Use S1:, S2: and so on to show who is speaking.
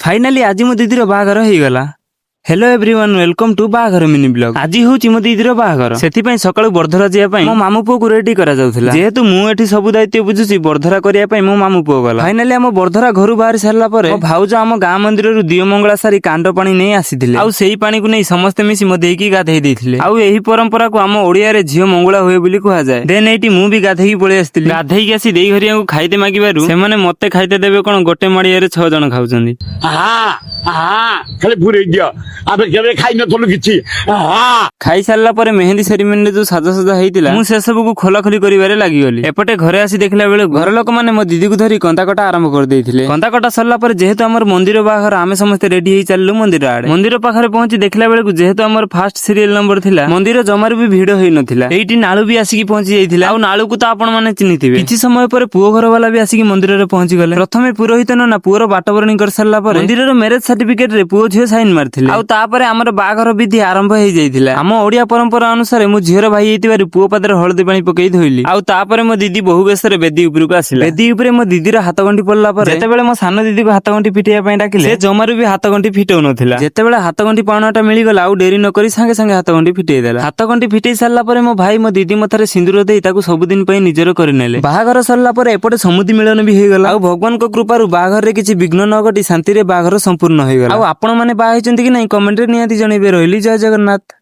S1: Finally आज मो दीदी बाहागर हो गला। Hello everyone, welcome to Bahagar mini blog. आज होची मो दीदी बाहागर, सेथिपई सकाळु बरधरा जिया पई मो मामू पुओ को रेडी करा जाउथला। जेहेतु मु एठी सब दायित्व बुझुची बरधरा करिया पई मो मामू पुओ गला। फाइनाली हम बरधरा घरु बाहर सारला परे मो भाउज हम गां मंदिर रु दियो मंगला सारी कांड पानी नै आसीथिले। आउ सेही पानी को नै समस्त मिसी मो देकी गाधेई देथिले। आउ एही परंपरा को हम ओडिया रे झियो मंगला होय बोली कुहा जाय। देन एठी मु भी गाधेई पळे आस्तिली। गाधेई के आसी देई घरिया को खाइते मागिबारु से माने मते खाइते देबे कोन गोटे माड़िया रे 6 जण खाउचंदी।
S2: खाली पूरे दियो आबे केबे खाइ नथलु किछि।
S1: खाई सारला परे मेहंदी सेरेमनी जो साजा साजा हेइतिला मु से सब को खोला खोली करिवारे लागि गली। एपटे घरे आसी देखला बेले घर लोक माने मो दीदी को धरी कंता कटा आरंभ कर देइथिले। कंता कटा सरला परे जेहेतु हमर मंदिर बाहर आमे समस्त रेडी हेइ चाललु मंदिर आडे। मंदिर पाखरे पहुंची देखला बेले को जेहेतु हमर फर्स्ट सीरियल नंबर थिला मंदिर जमार भी भीड़ होई नथिला। एइटी नाळु भी आसी पहुंची जाइथिला। आ नाळु को त आपण माने चिनिथिबे। किछि समय परे पुओ घर वाला भी आसी मंदिर रे पहुंची गले। प्रथमे पुरोहित ना पुओर बाटबरणी कर सरला परे मंदिर रे मैरिज सर्टिफिकेट रे पुओ झियो साइन मारथिले। आ तापरे हमर बाघर विधि आरंभ हेइ जाइथिला। हम ओडिया परंपरा अनुसार मु झियर भाई हेतिबारु पुओ पादर हळदी पानी पकेई धोइली। आ तापरे मो दीदी बहु बेसरे बेदी ऊपर को आसिला। बेदी ऊपर मो दीदी रा हाथ गंठी पड़ला परे जेतेबेले मो सानो दीदी को हाथ गंठी फिटिया पई डाकिले से जमारु भी हाथ गंठी फिटौ नथिला। जेतेबेले हाथ गंठी पावनाटा मिली गला आ डेरी न करी संगे संगे हाथ गंठी फिटेई देला। हाथ गंठी फिटेई सारला परे मो भाई मो दीदी मथारे सिंदूर देई ताकू सब दिन पई निजर करि नेले। बाहागर सरला परे एपटे समुदी मिलन भी हेइ गला। आ भगवान को कृपारु बाहागर रे किछि विघ्न न घटी शांति रे बाहागर संपूर्ण हेइ गला। आ आपण माने बाहा हेचंती कि नै कमेंट रे नियाती जणैबे। रहिली जय जगन्नाथ।